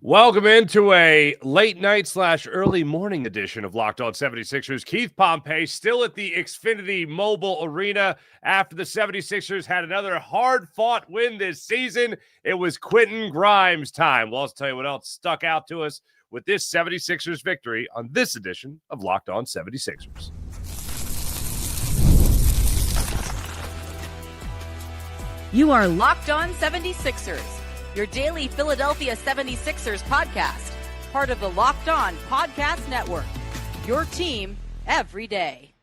Welcome into a late night / early morning edition of Locked On 76ers. Keith Pompey still at the Xfinity Mobile Arena after the 76ers had another hard-fought win this season. It was Quinton Grimes time. We'll also tell you what else stuck out to us with this 76ers victory on this edition of Locked On 76ers. You are Locked On 76ers, your daily Philadelphia 76ers podcast, part of the Locked On Podcast Network, your team every day.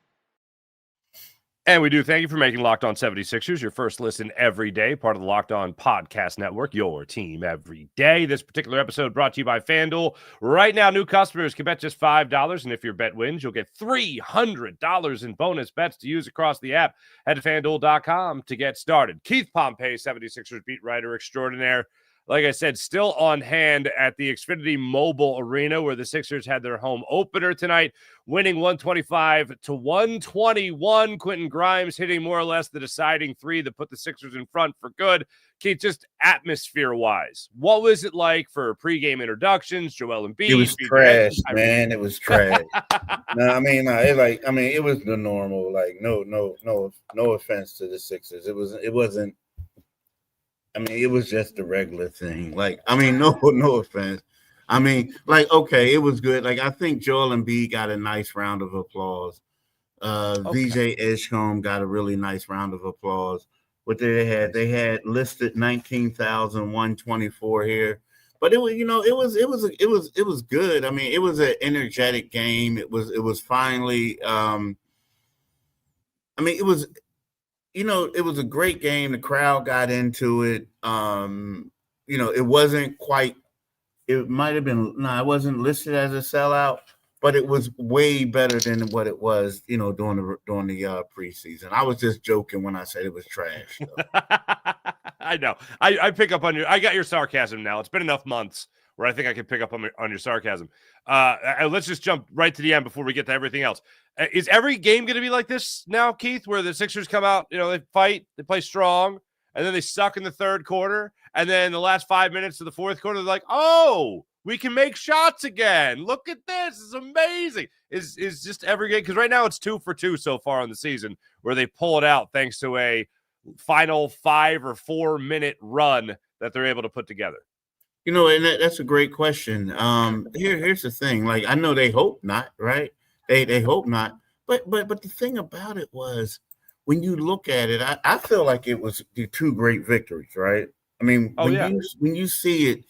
And we do thank you for making Locked On 76ers your first listen every day, part of the Locked On Podcast Network, your team every day. This particular episode brought to you by FanDuel. Right now, new customers can bet just $5, and if your bet wins, you'll get $300 in bonus bets to use across the app. Head to FanDuel.com to get started. Keith Pompey, 76ers beat writer extraordinaire. Like I said, still on hand at the Xfinity Mobile Arena where the Sixers had their home opener tonight, winning 125-121. Quentin Grimes hitting more or less the deciding three that put the Sixers in front for good. Keith, just atmosphere-wise, what was it like for pregame introductions? Joel Embiid. It was trash, man. It was trash. It was the normal. Like, no offense to the Sixers. It wasn't. It was just a regular thing. No offense. Okay, it was good. Like, I think Joel Embiid got a nice round of applause. VJ Edgecombe got a really nice round of applause. What they had listed 19,124 here, but it was good. I mean, it was an energetic game. It was finally. It was a great game. The crowd got into it. It wasn't quite. It might have been. No, it wasn't listed as a sellout, but it was way better than what it was. During the preseason. I was just joking when I said it was trash. I know. I pick up on I got your sarcasm now. It's been enough months where I think I can pick up on your sarcasm. Let's just jump right to the end before we get to everything else. Is every game going to be like this now, Keith, where the Sixers come out, they fight, they play strong, and then they suck in the third quarter, and then the last 5 minutes of the fourth quarter, they're like, oh, we can make shots again. Look at this. It's amazing. Is just every game, because right now it's 2 for 2 so far in the season where they pull it out thanks to a final 5 or 4 minute run that they're able to put together. And that's a great question. Here's the thing. Like, I know they hope not, right? They hope not. But the thing about it was, when you look at it, I feel like it was the 2 great victories, right? I mean, when you see it,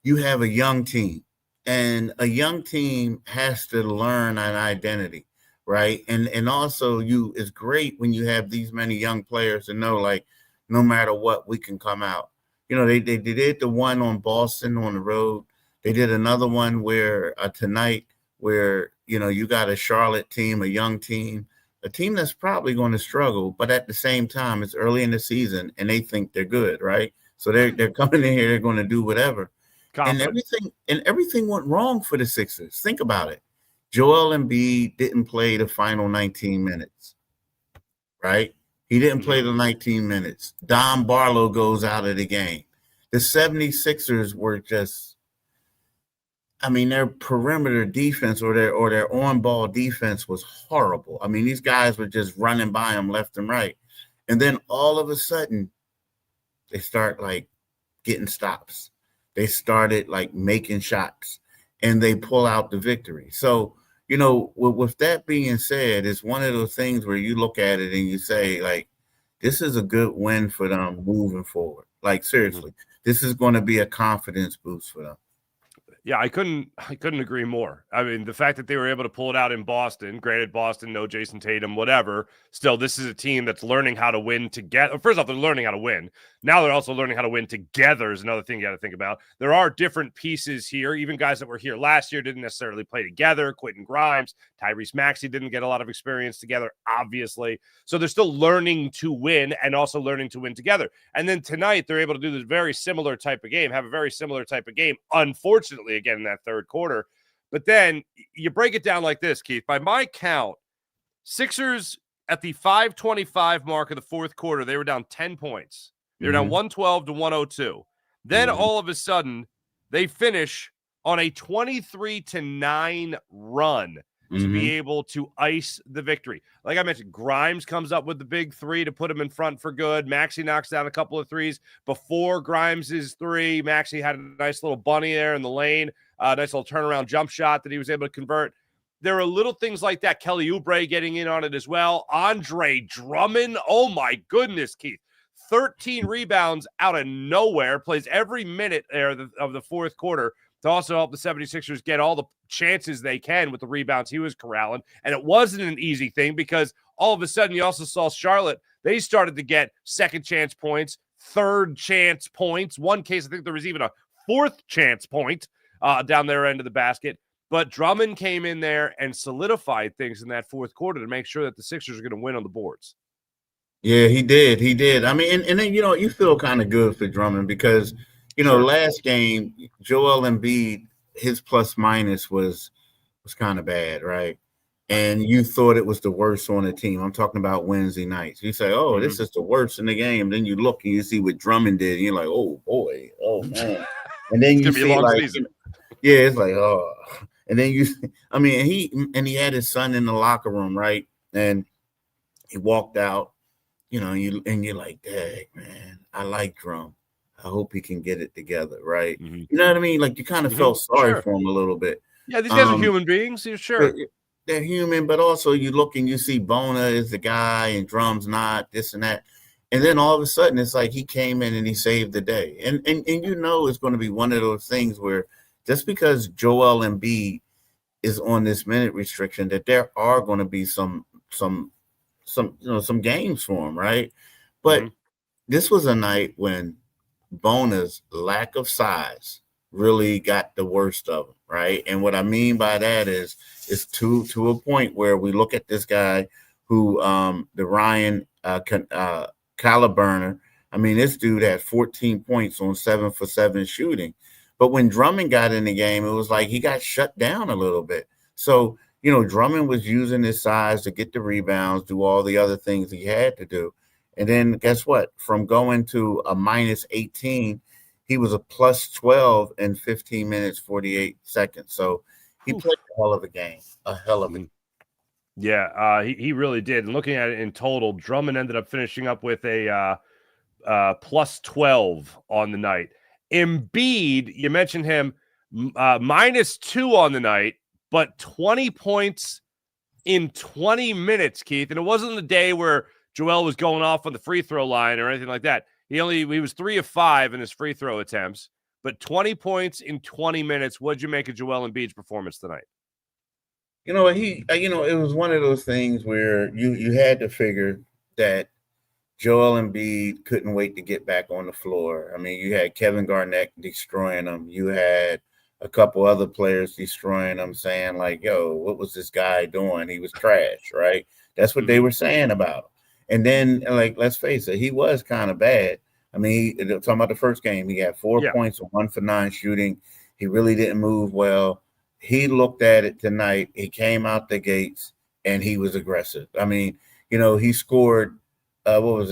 you have a young team, and a young team has to learn an identity, right? And also it's great when you have these many young players to know, like, no matter what, we can come out. They did the one on Boston on the road. They did another one where tonight where, you got a Charlotte team, a young team, a team that's probably going to struggle, but at the same time, it's early in the season and they think they're good, right? So they're coming in here, they're going to do whatever. Confident. And everything went wrong for the Sixers. Think about it. Joel Embiid didn't play the final 19 minutes, right? He didn't play the 19 minutes. Don Barlow goes out of the game. The 76ers were just, their perimeter defense or their on-ball defense was horrible. These guys were just running by them left and right. And then all of a sudden, they start, getting stops. They started, making shots. And they pull out the victory. So, with that being said, it's one of those things where you look at it and you say, this is a good win for them moving forward. Seriously, this is going to be a confidence boost for them. Yeah, I couldn't agree more. The fact that they were able to pull it out in Boston, granted Boston, no Jason Tatum, whatever. Still, this is a team that's learning how to win together. First off, they're learning how to win. Now they're also learning how to win together is another thing you got to think about. There are different pieces here. Even guys that were here last year didn't necessarily play together. Quentin Grimes, Tyrese Maxey didn't get a lot of experience together, obviously. So they're still learning to win and also learning to win together. And then tonight, they're able to do this very similar type of game, have a very similar type of game. Unfortunately, again, in that third quarter. But then you break it down like this, Keith. By my count, Sixers at the 5:25 mark of the fourth quarter, they were down 10 points. They were down 112-102. Then all of a sudden, they finish on a 23-9 run to be able to ice the victory. Like I mentioned, Grimes comes up with the big three to put him in front for good. Maxey knocks down a couple of threes. Before Grimes' three, Maxey had a nice little bunny there in the lane, a nice little turnaround jump shot that he was able to convert. There are little things like that. Kelly Oubre getting in on it as well. Andre Drummond, oh my goodness, Keith. 13 rebounds out of nowhere, plays every minute there of the fourth quarter to also help the 76ers get all the chances they can with the rebounds he was corralling. And it wasn't an easy thing because all of a sudden you also saw Charlotte. They started to get second chance points, third chance points. One case, I think there was even a fourth chance point down their end of the basket. But Drummond came in there and solidified things in that fourth quarter to make sure that the Sixers are going to win on the boards. Yeah, he did. He did. I mean, and then, you feel kind of good for Drummond because, last game, Joel Embiid, his plus minus was kind of bad, right? And you thought it was the worst on the team. I'm talking about Wednesday nights. You say, oh, this is the worst in the game. Then you look and you see what Drummond did. And you're like, oh, boy. Oh, man. And then you see, like, it's like, oh. And then he had his son in the locker room, right? And he walked out. You're like, dang, man, I like Drum. I hope he can get it together, right? You know what I mean? Like, you kind of felt sorry for him a little bit. Yeah, these guys are human beings, sure. They're human, but also you look and you see Bona is the guy and Drum's not, this and that. And then all of a sudden, it's like he came in and he saved the day. And it's going to be one of those things where just because Joel Embiid is on this minute restriction, that there are going to be some games for him, right? But this was a night when Bona's lack of size really got the worst of him, right? And what I mean by that is to a point where we look at this guy who the Ryan Caliburner. I mean, this dude had 14 points on 7 for 7 shooting. But when Drummond got in the game, it was like he got shut down a little bit. So, Drummond was using his size to get the rebounds, do all the other things he had to do. And then guess what? From going to a minus 18, he was a plus 12 in 15 minutes, 48 seconds. So he played a hell of a game, Yeah, he really did. And looking at it in total, Drummond ended up finishing up with a plus 12 on the night. Embiid, you mentioned him, minus 2 on the night, but 20 points in 20 minutes, Keith. And it wasn't the day where Joel was going off on the free throw line or anything like that. He was 3 of 5 in his free throw attempts, but 20 points in 20 minutes. What'd you make of Joel Embiid's performance tonight? It was one of those things where you had to figure that Joel Embiid couldn't wait to get back on the floor. I mean, you had Kevin Garnett destroying him. You had a couple other players destroying him, saying like, yo, what was this guy doing? He was trash, right? That's what they were saying about him. And then, like, let's face it, he was kind of bad. I mean, talking about the first game, he had 4 points on 1 for 9 shooting. He really didn't move well. He looked at it tonight. He came out the gates, and he was aggressive. I mean, he scored, 5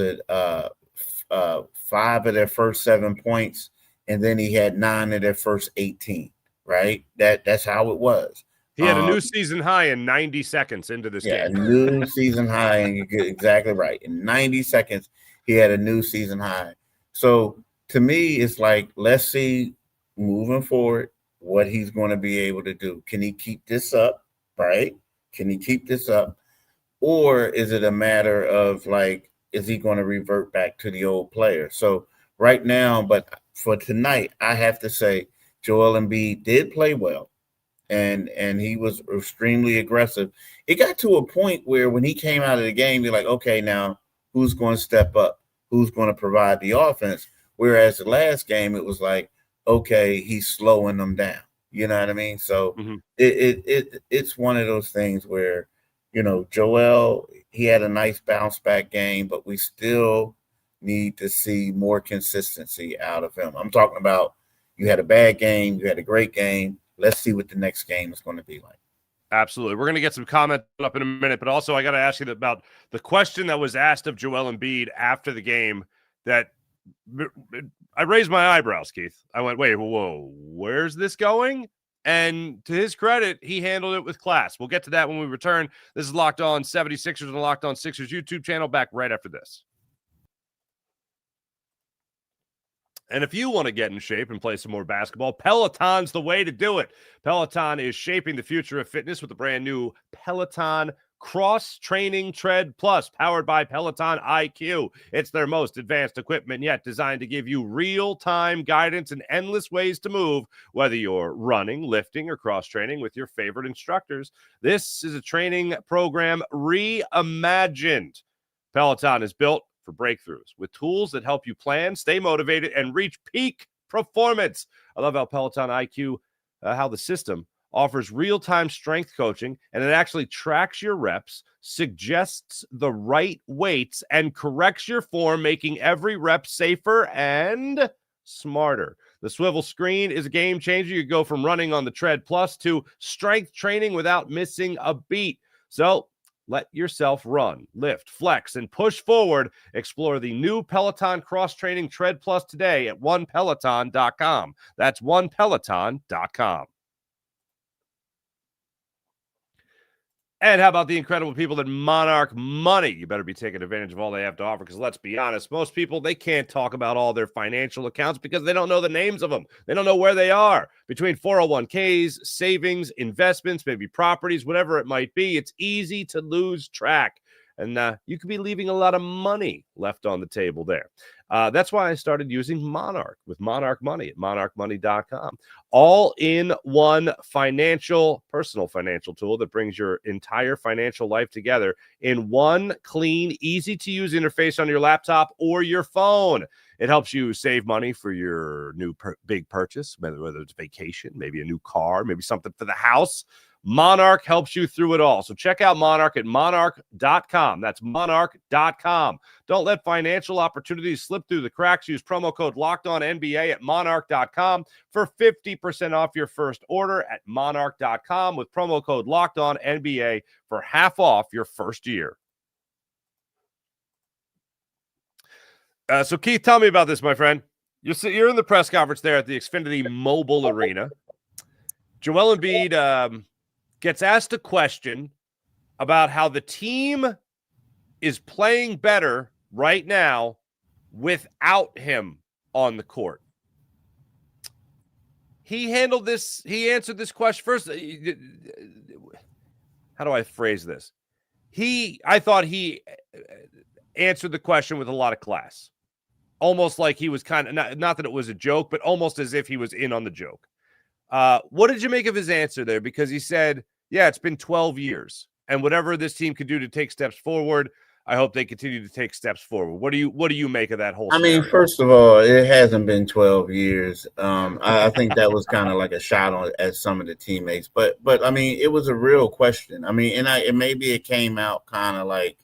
of their first 7 points, and then he had 9 of their first 18, right? That's how it was. He had a new season high in 90 seconds into this game. Yeah, a new season high, and you get exactly right. In 90 seconds, he had a new season high. So to me, it's like, let's see moving forward what he's going to be able to do. Can he keep this up, right? Can he keep this up? Or is it a matter of like, is he going to revert back to the old player? So right now, but for tonight, I have to say Joel Embiid did play well. And he was extremely aggressive. It got to a point where when he came out of the game, you're like, okay, now who's going to step up? Who's going to provide the offense? Whereas the last game, it was like, okay, he's slowing them down. You know what I mean? So it's one of those things where, Joel, he had a nice bounce back game, but we still need to see more consistency out of him. I'm talking about you had a bad game, you had a great game. Let's see what the next game is going to be like. Absolutely. We're going to get some comments up in a minute, but also I got to ask you about the question that was asked of Joel Embiid after the game that I raised my eyebrows, Keith. I went, wait, whoa, where's this going? And to his credit, he handled it with class. We'll get to that when we return. This is Locked On 76ers and the Locked On Sixers YouTube channel. Back right after this. And if you want to get in shape and play some more basketball, Peloton's the way to do it. Peloton is shaping the future of fitness with a brand new Peloton Cross Training Tread Plus, powered by Peloton IQ. It's their most advanced equipment yet, designed to give you real-time guidance and endless ways to move, whether you're running, lifting, or cross-training with your favorite instructors. This is a training program reimagined. Peloton is built for breakthroughs with tools that help you plan, stay motivated, and reach peak performance. I love how Peloton IQ, how the system offers real-time strength coaching, and it actually tracks your reps, suggests the right weights, and corrects your form, making every rep safer and smarter. The swivel screen is a game changer. You go from running on the Tread Plus to strength training without missing a beat. So let yourself run, lift, flex, and push forward. Explore the new Peloton Cross Training Tread Plus today at onepeloton.com. That's onepeloton.com. And how about the incredible people at Monarch Money? You better be taking advantage of all they have to offer, because let's be honest, most people, they can't talk about all their financial accounts because they don't know the names of them. They don't know where they are. Between 401ks, savings, investments, maybe properties, whatever it might be, it's easy to lose track. And you could be leaving a lot of money left on the table there. That's why I started using Monarch with Monarch Money at monarchmoney.com. All-in-one personal financial tool that brings your entire financial life together in one clean, easy-to-use interface on your laptop or your phone. It helps you save money for your new big purchase, whether it's vacation, maybe a new car, maybe something for the house. Monarch helps you through it all. So check out Monarch at monarch.com. That's monarch.com. Don't let financial opportunities slip through the cracks. Use promo code LOCKEDONNBA at monarch.com for 50% off your first order at monarch.com with promo code LOCKEDONNBA for half off your first year. So Keith, tell me about this, my friend. You're in the press conference there at the Xfinity Mobile Arena. Joel Embiid gets asked a question about how the team is playing better right now without him on the court. He answered this question first. How do I phrase this? I thought he answered the question with a lot of class. Almost like he was kind of, not that it was a joke, but almost as if he was in on the joke. What did you make of his answer there? Because he said, yeah, it's been 12 years, and whatever this team could do to take steps forward, I hope they continue to take steps forward. What do you make of that whole scenario? mean, first of all, it hasn't been 12 years. I think that was kind of like a shot at some of the teammates, but I mean, it was a real question. I mean, and maybe it came out kind of like,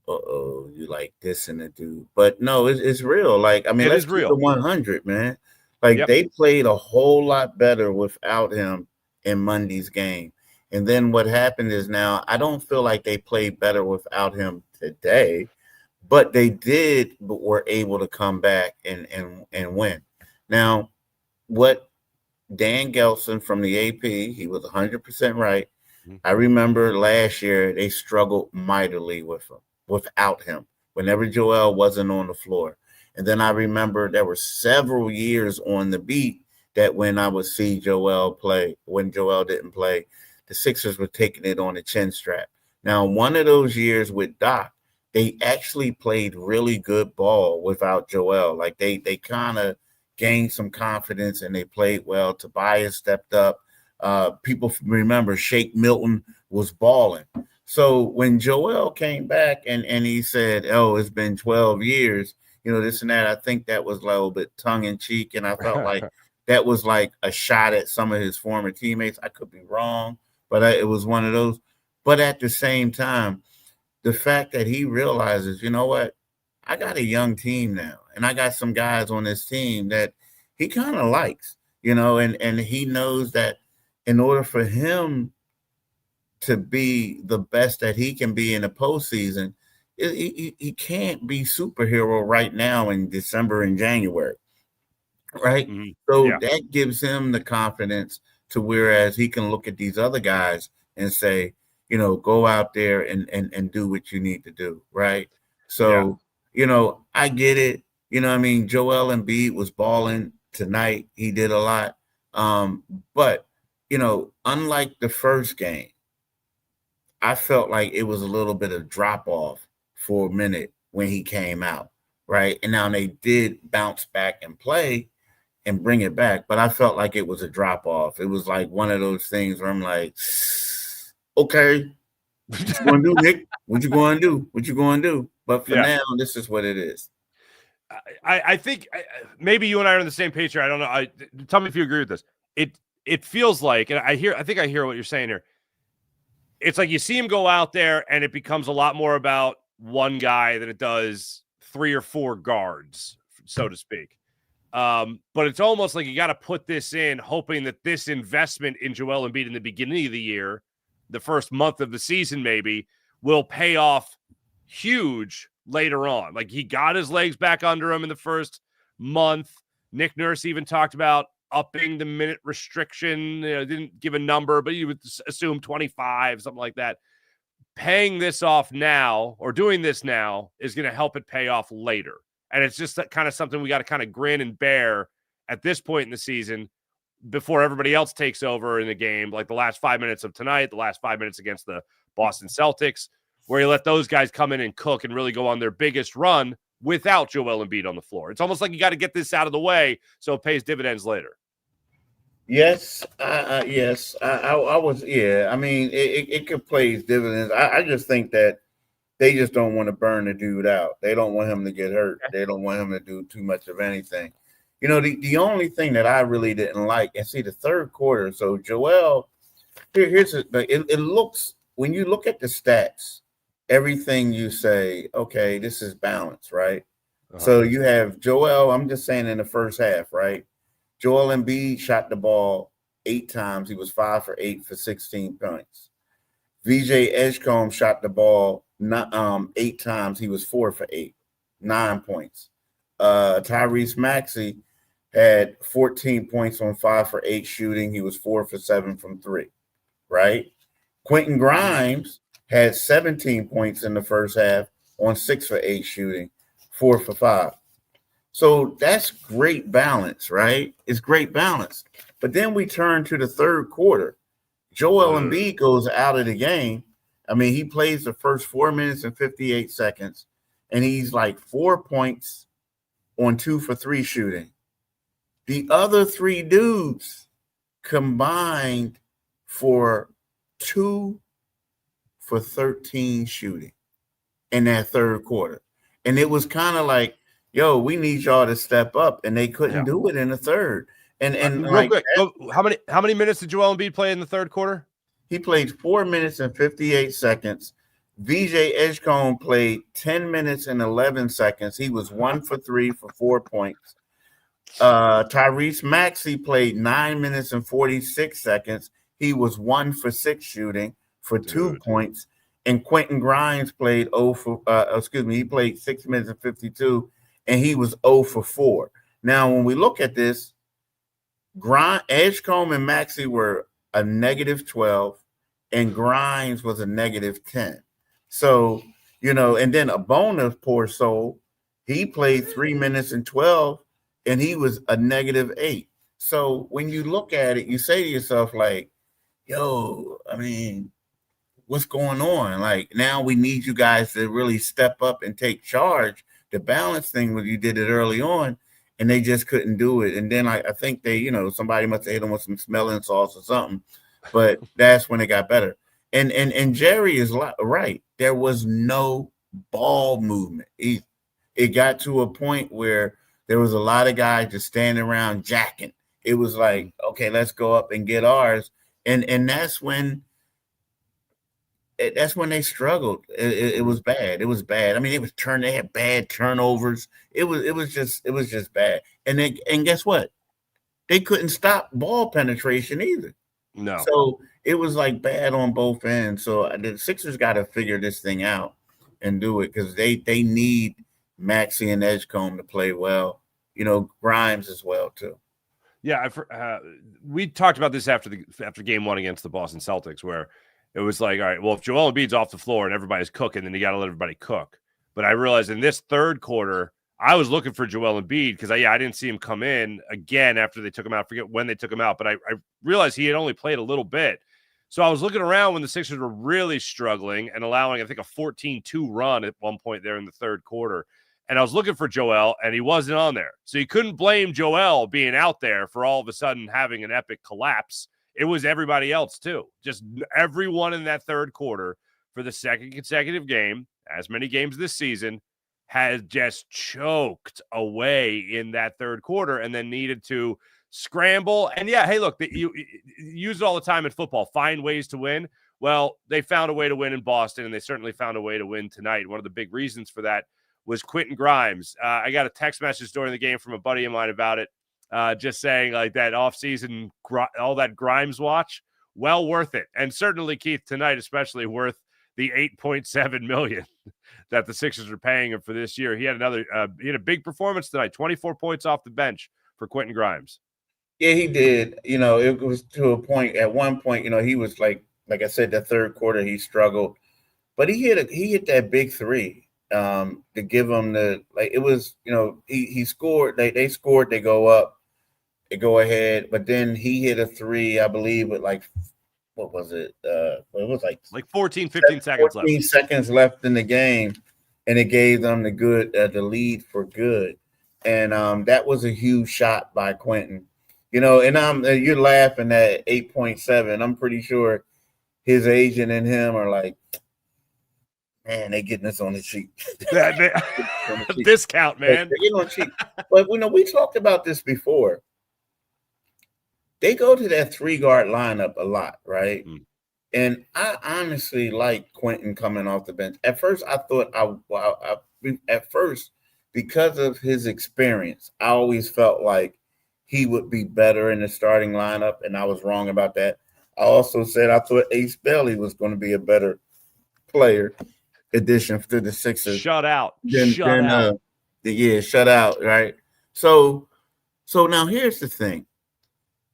you like this and the dude, but no, it's real. Like, I mean, let's keep the 100, man. Like, They played a whole lot better without him in Monday's game. And then what happened is, now I don't feel like they played better without him today, but they were able to come back and win. Now, what Dan Gelson from the AP, he was 100% right. Mm-hmm. I remember last year they struggled mightily without him whenever Joel wasn't on the floor. And then I remember there were several years on the beat that when I would see Joel play, when Joel didn't play, the Sixers were taking it on the chin strap. Now, one of those years with Doc, they actually played really good ball without Joel. Like, they kind of gained some confidence and they played well. Tobias stepped up. People remember Shake Milton was balling. So when Joel came back and he said, oh, it's been 12 years, this and that, I think that was a little bit tongue-in-cheek, and I felt like that was like a shot at some of his former teammates. I could be wrong, but it was one of those. But at the same time, the fact that he realizes, you know what, I got a young team now, and I got some guys on this team that he kind of likes, and he knows that in order for him to be the best that he can be in the postseason, he can't be superhero right now in December and January, right? Mm-hmm. So that gives him the confidence to whereas he can look at these other guys and say, go out there and do what you need to do, right? So, I get it. I mean, Joel Embiid was balling tonight. He did a lot. But, unlike the first game, I felt like it was a little bit of drop off for a minute when he came out, right? And now they did bounce back and play and bring it back, but I felt like it was a drop off. It was like one of those things where I'm like, okay, what you going to do, Nick? What you going to do? What you going to do? But for now, this is what it is. I think maybe you and I are on the same page here. I don't know. Tell me if you agree with this. It feels like, and I think I hear what you're saying here. It's like you see him go out there and it becomes a lot more about one guy than it does 3 or 4 guards, so to speak. But it's almost like you got to put this in, hoping that this investment in Joel Embiid in the beginning of the year, the first month of the season maybe, will pay off huge later on. Like he got his legs back under him in the first month. Nick Nurse even talked about upping the minute restriction. Didn't give a number, but you would assume 25, something like that. Paying this off now or doing this now is going to help it pay off later. And it's just that kind of something we got to kind of grin and bear at this point in the season before everybody else takes over in the game, like the last 5 minutes of tonight, the last 5 minutes against the Boston Celtics, where you let those guys come in and cook and really go on their biggest run without Joel Embiid on the floor. It's almost like you got to get this out of the way so it pays dividends later. Yes, yes, I was. Yeah, I mean, it could play dividends. I just think that they just don't want to burn the dude out. They don't want him to get hurt. They don't want him to do too much of anything. The only thing that I really didn't like, and see the third quarter. So Joel, it looks, when you look at the stats, everything you say, okay, this is balanced, right? So you have Joel. I'm just saying in the first half, right? Joel Embiid shot the ball 8 times. He was 5 for 8 for 16 points. VJ Edgecombe shot the ball 8 times. He was 4 for 8, 9 points. Tyrese Maxey had 14 points on 5 for 8 shooting. He was 4 for 7 from 3, right? Quentin Grimes had 17 points in the first half on 6 for 8 shooting, 4 for 5. So that's great balance, right? It's great balance. But then we turn to the third quarter. Joel Embiid goes out of the game. I mean, he plays the first 4 minutes and 58 seconds, and he's like 4 points on 2 for 3 shooting. The other 3 dudes combined for 2 for 13 shooting in that third quarter. And it was kind of like, yo, we need y'all to step up, and they couldn't do it in the third. And real quick, how many minutes did Joel Embiid play in the third quarter? He played 4 minutes and 58 seconds. VJ Edgecombe played 10 minutes and 11 seconds. He was 1 for 3 for 4 points. Tyrese Maxey played 9 minutes and 46 seconds. He was 1 for 6 shooting for 2 points. And Quentin Grimes played he played 6 minutes and 52, and he was 0 for 4. Now, when we look at this, Edgecombe and Maxey were a -12, and Grimes was a -10. So, and then a bonus, poor soul, he played 3 minutes and 12, and he was a -8. So when you look at it, you say to yourself, like, yo, I mean, what's going on? Like, now we need you guys to really step up and take charge. The balance thing, when you did it early on, and they just couldn't do it. And then I think they, somebody must have hit them with some smelling salts or something, but that's when it got better. And Jerry is right. There was no ball movement. It got to a point where there was a lot of guys just standing around jacking. It was like, okay, let's go up and get ours. And that's when they struggled. It was bad. It was bad. I mean, they had bad turnovers. It was just bad. And guess what? They couldn't stop ball penetration either. No. So it was like bad on both ends. So the Sixers got to figure this thing out and do it, because they need Maxey and Edgecombe to play well. Grimes as well too. Yeah, we talked about this after game one against the Boston Celtics, where it was like, all right, well, if Joel Embiid's off the floor and everybody's cooking, then you got to let everybody cook. But I realized in this third quarter, I was looking for Joel Embiid because I didn't see him come in again after they took him out. I forget when they took him out, but I realized he had only played a little bit. So I was looking around when the Sixers were really struggling and allowing, I think, a 14-2 run at one point there in the third quarter. And I was looking for Joel, and he wasn't on there. So you couldn't blame Joel being out there for all of a sudden having an epic collapse. It was everybody else, too. Just everyone in that third quarter for the second consecutive game, as many games this season, has just choked away in that third quarter and then needed to scramble. And, yeah, hey, look, you use it all the time in football, find ways to win. Well, they found a way to win in Boston, and they certainly found a way to win tonight. One of the big reasons for that was Quentin Grimes. I got a text message during the game from a buddy of mine about it, just saying like that offseason, all that Grimes watch, well worth it. And certainly, Keith, tonight especially worth the $8.7 million that the Sixers are paying him for this year. He had a big performance tonight, 24 points off the bench for Quentin Grimes. Yeah, he did. It was to a point. At one point, he was like I said, the third quarter he struggled, but he hit that big three. To give them it was, he scored, they scored, they go up, they go ahead, but then he hit a three, I believe, with what was it? It was like 14, 15 seconds left. 14 seconds left in the game, and it gave them the lead for good. And that was a huge shot by Quentin. And you're laughing at 8.7. I'm pretty sure his agent and him are like, man, they getting us on the cheap. Discount, man. They're getting on cheap. But we talked about this before. They go to that 3-guard lineup a lot, right? Mm. And I honestly like Quentin coming off the bench. At first, I thought because of his experience, I always felt like he would be better in the starting lineup, and I was wrong about that. I also said I thought Ace Bailey was going to be a better player addition to the Sixers. Shut out, right? So now here's the thing.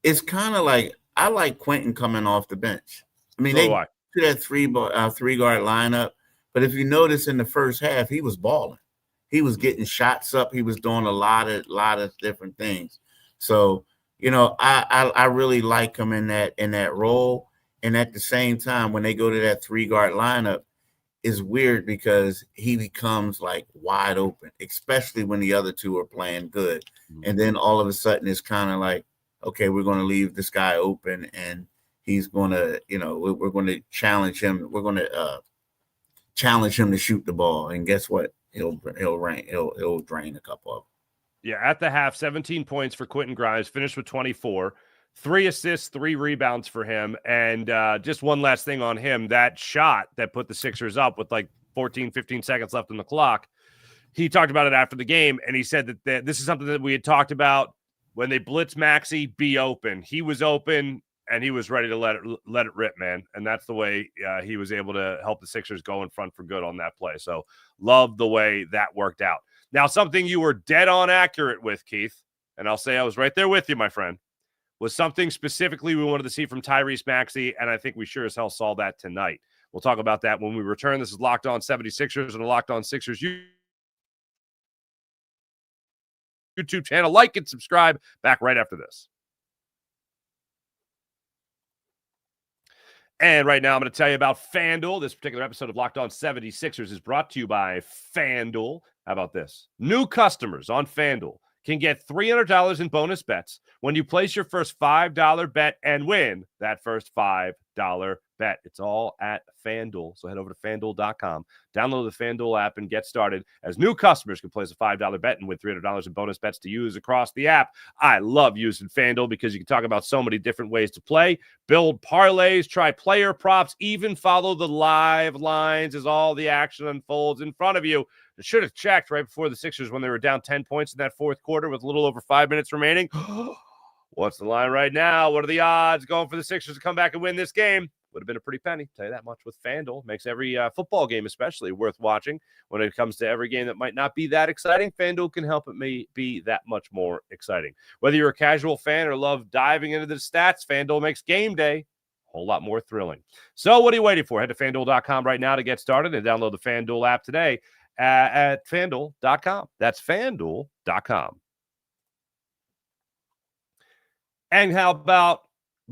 It's kind of like I like Quentin coming off the bench. I mean, they do that 3-guard lineup, but if you notice in the first half, he was balling. He was getting shots up. He was doing a lot of different things. So I really like him in that role. And at the same time, when they go to that 3-guard lineup, is weird because he becomes like wide open, especially when the other two are playing good. Mm-hmm. And then all of a sudden it's kind of like, okay, we're going to leave this guy open and he's going to, we're going to challenge him. We're going to challenge him to shoot the ball. And guess what? He'll drain a couple of them. Yeah. At the half, 17 points for Quentin Grimes, finished with 24. 3 assists, 3 rebounds for him. And just one last thing on him, that shot that put the Sixers up with like 14, 15 seconds left on the clock, he talked about it after the game, and he said that this is something that we had talked about when they blitz Maxey, be open. He was open, and he was ready to let it rip, man. And that's the way he was able to help the Sixers go in front for good on that play. So love the way that worked out. Now, something you were dead on accurate with, Keith, and I'll say I was right there with you, my friend, was something specifically we wanted to see from Tyrese Maxey, and I think we sure as hell saw that tonight. We'll talk about that when we return. This is Locked On 76ers and the Locked On Sixers YouTube channel. Like and subscribe. Back right after this. And right now I'm going to tell you about FanDuel. This particular episode of Locked On 76ers is brought to you by FanDuel. How about this? New customers on FanDuel can get $300 in bonus bets when you place your first $5 bet and win that first $5 bet. It's all at FanDuel. So head over to FanDuel.com, download the FanDuel app, and get started. As new customers can place a $5 bet and win $300 in bonus bets to use across the app. I love using FanDuel because you can talk about so many different ways to play, build parlays, try player props, even follow the live lines as all the action unfolds in front of you. I should have checked right before the Sixers when they were down 10 points in that fourth quarter with a little over 5 minutes remaining. What's the line right now? What are the odds going for the Sixers to come back and win this game? would have been a pretty penny, tell you that much, with FanDuel. Makes every football game especially worth watching. When it comes to every game that might not be that exciting, FanDuel can help it be that much more exciting. Whether you're a casual fan or love diving into the stats, FanDuel makes game day a whole lot more thrilling. So what are you waiting for? Head to FanDuel.com right now to get started and download the FanDuel app today at FanDuel.com. That's FanDuel.com. And how about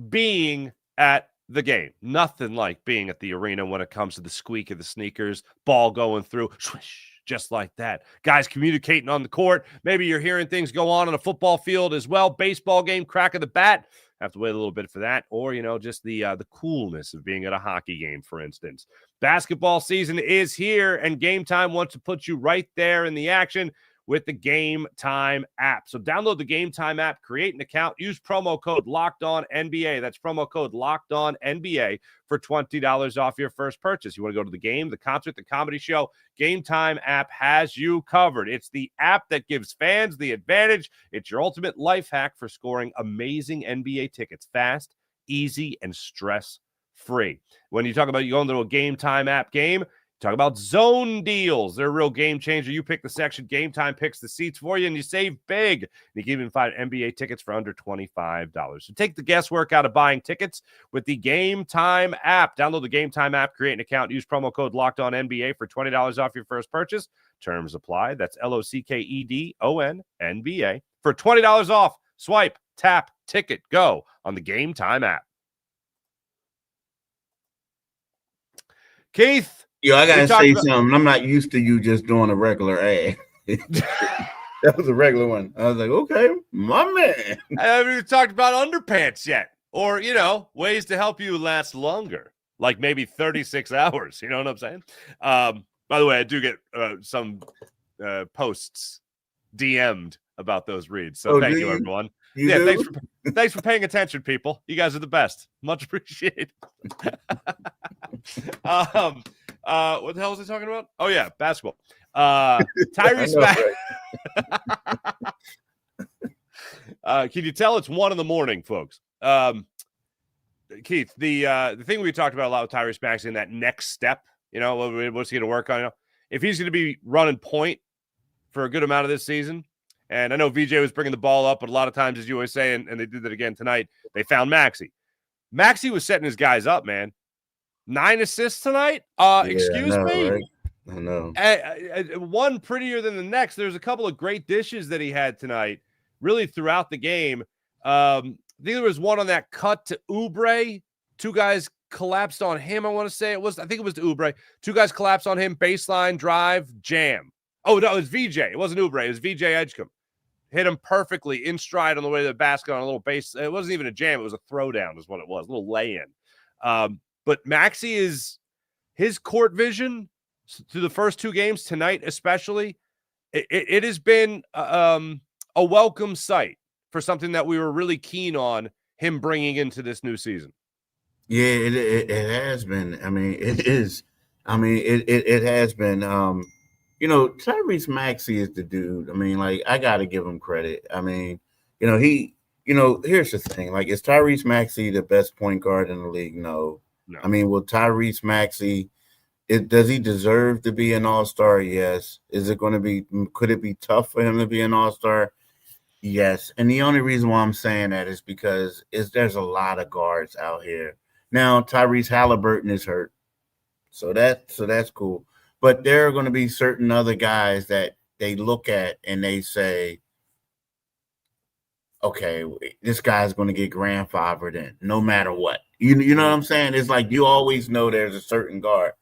being at the game? Nothing like being at the arena when it comes to the squeak of the sneakers, ball going through, swish, just like that. Guys communicating on the court. Maybe you're hearing things go on a football field as well. Baseball game, crack of the bat. Have to wait a little bit for that. Or, just the coolness of being at a hockey game, for instance. Basketball season is here, and Game Time wants to put you right there in the action with the Game Time app. So download the Game Time app, create an account, use promo code LOCKEDONNBA. That's promo code LOCKEDONNBA for $20 off your first purchase. You want to go to the game, the concert, the comedy show, Game Time app has you covered. It's the app that gives fans the advantage. It's your ultimate life hack for scoring amazing NBA tickets fast, easy, and stress-free. When you talk about you going to a Game Time app game, talk about zone deals. They're a real game changer. You pick the section, Game Time picks the seats for you, and you save big. You can even find NBA tickets for under $25. So take the guesswork out of buying tickets with the Game Time app. Download the Game Time app, create an account, use promo code LOCKEDONNBA for $20 off your first purchase. Terms apply. That's LOCKEDONNBA for $20 off. Swipe, tap, ticket, go on the Game Time app. Keith. Yo, I gotta say something. I'm not used to you just doing a regular ad. That was a regular one. I was like, okay, my man. I haven't even talked about underpants yet, or ways to help you last longer, like maybe 36 hours. You know what I'm saying? By the way, I do get some posts DM'd about those reads, so thank you, everyone. Thanks for paying attention, people. You guys are the best. Much appreciated. What the hell was I talking about? Oh yeah, basketball. Tyrese Maxey. Can you tell it's 1 a.m, folks? Keith, the thing we talked about a lot with Tyrese Maxey in that next step, what's he going to work on? If he's going to be running point for a good amount of this season, and I know VJ was bringing the ball up, but a lot of times, as you always say, and they did that again tonight, they found Maxey. Maxey was setting his guys up, man. 9 assists tonight. Excuse me. Right? I know. One prettier than the next. There's a couple of great dishes that he had tonight, really throughout the game. I think there was one on that cut to Oubre. 2 guys collapsed on him. I think it was to Oubre. 2 guys collapsed on him. Baseline drive, jam. Oh no, it was VJ. It wasn't Oubre. It was VJ Edgecombe. Hit him perfectly in stride on the way to the basket on a little base. It wasn't even a jam. It was a throwdown, is what it was. A little lay-in. But Maxey is his court vision through the first 2 games tonight, especially. It has been a welcome sight for something that we were really keen on him bringing into this new season. Yeah, it has been. I mean, it is. I mean, it has been. Tyrese Maxey is the dude. I mean, like, I got to give him credit. I mean, here's the thing. Like, is Tyrese Maxey the best point guard in the league? No. I mean, will Tyrese Maxey, does he deserve to be an all-star? Yes. Could it be tough for him to be an all-star? Yes. And the only reason why I'm saying that is because there's a lot of guards out here. Now, Tyrese Halliburton is hurt. So that's cool. But there are going to be certain other guys that they look at and they say, okay, this guy's going to get grandfathered in no matter what. You know what I'm saying? It's like you always know there's a certain guard.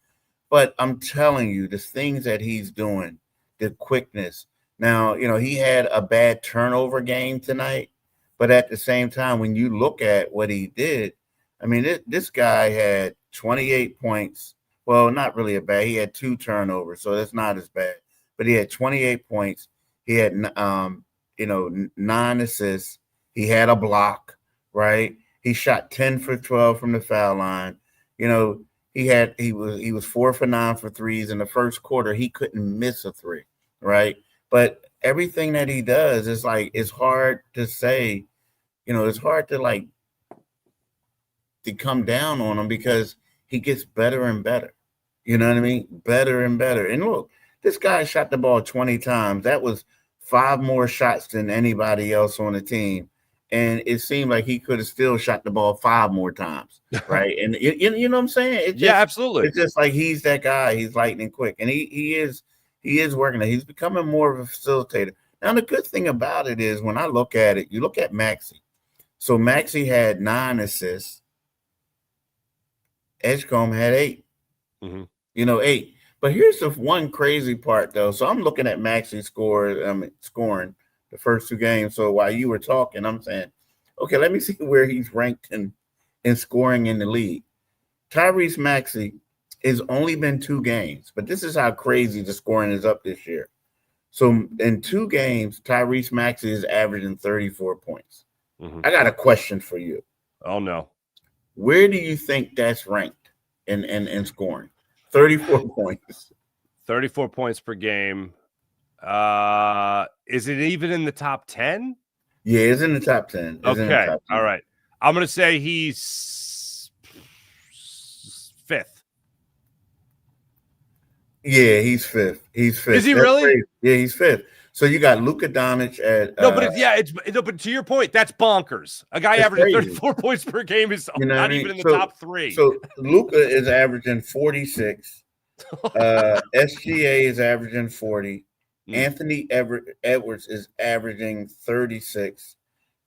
But I'm telling you, the things that he's doing, the quickness. Now, he had a bad turnover game tonight. But at the same time, when you look at what he did, I mean, this guy had 28 points. Well, not really he had 2 turnovers, so that's not as bad. But he had 28 points. He had 9 assists. He had a block, right? He shot 10 for 12 from the foul line. He was 4 for 9 for threes in the first quarter. He couldn't miss a 3, right? But everything that he does is like, it's hard to say, it's hard to like to come down on him because he gets better and better. You know what I mean? Better and better. And look, this guy shot the ball 20 times. That was 5 more shots than anybody else on the team. And it seemed like he could have still shot the ball 5 more times, right? And you know what I'm saying? Yeah, absolutely. It's just like he's that guy. He's lightning quick, and he is working it. He's becoming more of a facilitator. Now, the good thing about it is when I look at it, you look at Maxey. So Maxey had 9 assists. Edgecombe had 8. Mm-hmm. 8. But here's the one crazy part, though. So I'm looking at Maxey scoring the first 2 games. So while you were talking, I'm saying, okay, let me see where he's ranked in scoring in the league. Tyrese Maxey has only been 2 games, but this is how crazy the scoring is up this year. So in 2 games, Tyrese Maxey is averaging 34 points. Mm-hmm. I got a question for you. Oh, no. Where do you think that's ranked in scoring? 34 points. 34 points per game. Is it even in the top 10? Yeah, it's in the top 10. Okay. All right. I'm going to say he's 5th. Yeah, he's 5th. He's 5th. Is he really? Crazy. Yeah, he's 5th. So you got Luka Doncic at but to your point, that's bonkers. A guy averaging 34 points per game is not even in the top 3. So Luka is averaging 46. SGA is averaging 40. Anthony Edwards is averaging 36.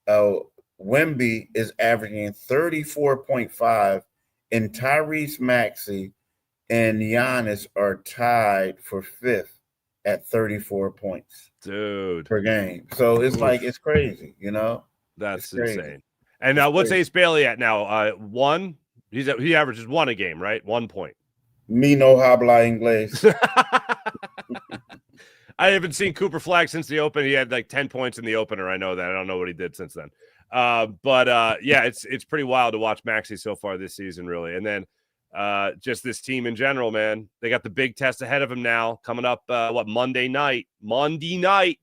Wemby is averaging 34.5, and Tyrese Maxey and Giannis are tied for 5th at 34 points, dude, per game. So it's like it's crazy, That's insane. And what's Ace Bailey at now? 1. He averages 1 a game, right? 1 point. Me no habla inglés. I haven't seen Cooper Flag since the Open. He had like 10 points in the opener. I know that. I don't know what he did since then. But it's pretty wild to watch Maxey so far this season, really. And then just this team in general, man. They got the big test ahead of them now, coming up. Monday night,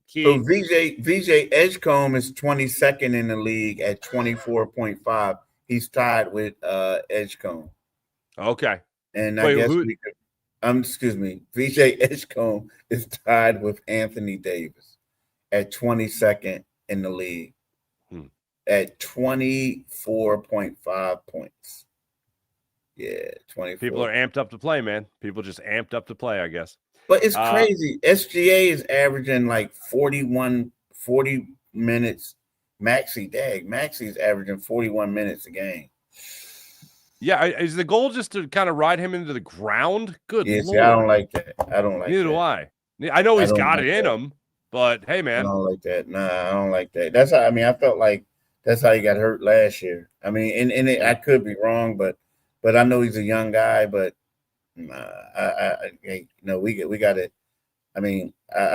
Keith. So VJ Edgecombe is 22nd in the league at 24.5. He's tied with Edgecombe. Okay. And I guess VJ Edgecombe is tied with Anthony Davis at 22nd in the league at 24.5 points. Yeah, 24. People are amped up to play, man. People just amped up to play, I guess. But it's crazy. SGA is averaging like 40 minutes. Maxey is averaging 41 minutes a game. Yeah, is the goal just to kind of ride him into the ground? Good Lord. See, I don't like that. Neither do I. I know he's got it in him, but hey, man. I don't like that. Nah, I don't like that. That's how, I felt like that's how he got hurt last year. I could be wrong, but I know he's a young guy, but we got it. I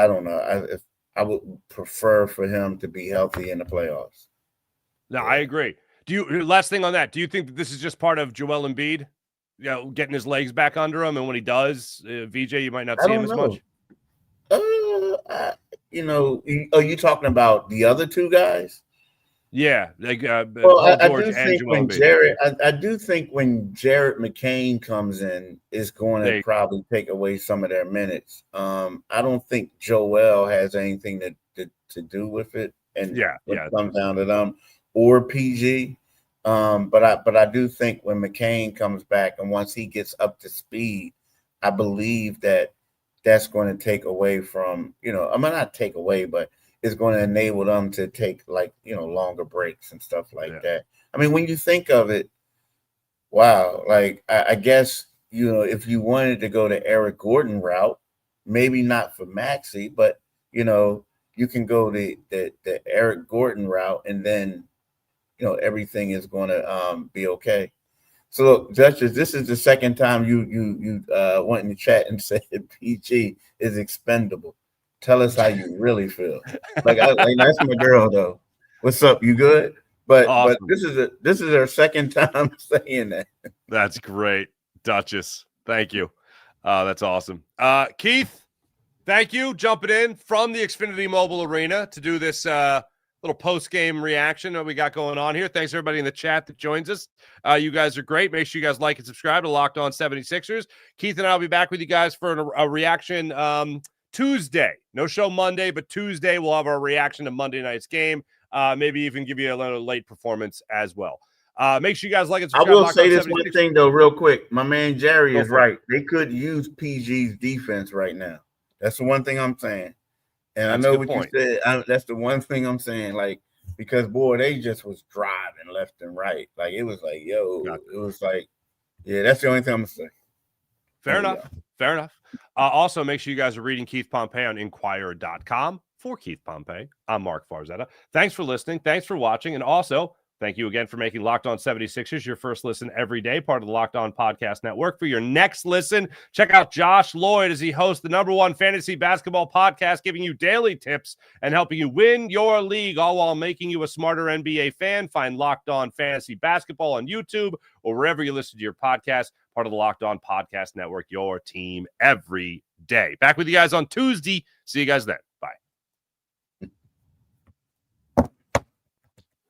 don't know. I would prefer for him to be healthy in the playoffs. No, I agree. Last thing on that, do you think that this is just part of Joel Embiid, getting his legs back under him, and when he does, VJ, you might not see him as much? Are you talking about the other 2 guys? Yeah, I do think when Jared McCain comes in, is going to probably take away some of their minutes. I don't think Joel has anything to do with it, and it comes down to them or PG. But I do think when McCain comes back and once he gets up to speed, I believe that's going to take away from, not take away, but it's going to enable them to take longer breaks and stuff like that. When you think of it, wow, I guess, if you wanted to go the Eric Gordon route, maybe not for Maxey, but, you can go the Eric Gordon route and then, everything is going to be okay. So look, Duchess, this is the second time you went in the chat and said PG is expendable. Tell us how you really feel. That's my girl though. What's up? You good? But awesome. But this is our second time saying that. That's great, Duchess. Thank you. That's awesome. Keith, thank you jumping in from the Xfinity Mobile Arena to do this little post-game reaction that we got going on here. Thanks everybody in the chat that joins us. You guys are great. Make sure you guys like and subscribe to Locked On 76ers. Keith and I will be back with you guys for a reaction Tuesday. No show Monday, but Tuesday we'll have our reaction to Monday night's game. Maybe even give you a little late performance as well. Make sure you guys like and subscribe. I will say this one thing, though, real quick. My man Jerry is right. They could use PG's defense right now. That's the one thing I'm saying. And I know what you said. That's the one thing I'm saying. Like, because, boy, they just was driving left and right. Like, it was like, yo, it was like, yeah, that's the only thing I'm going to say. Fair enough. Fair enough. Also, make sure you guys are reading Keith Pompey on Inquirer.com. For Keith Pompey, I'm Marc Farzetta. Thanks for listening. Thanks for watching. And also, thank you again for making Locked On 76ers your first listen every day, part of the Locked On Podcast Network. For your next listen, check out Josh Lloyd as he hosts the #1 fantasy basketball podcast, giving you daily tips and helping you win your league, all while making you a smarter NBA fan. Find Locked On Fantasy Basketball on YouTube or wherever you listen to your podcast, part of the Locked On Podcast Network, your team every day. Back with you guys on Tuesday. See you guys then.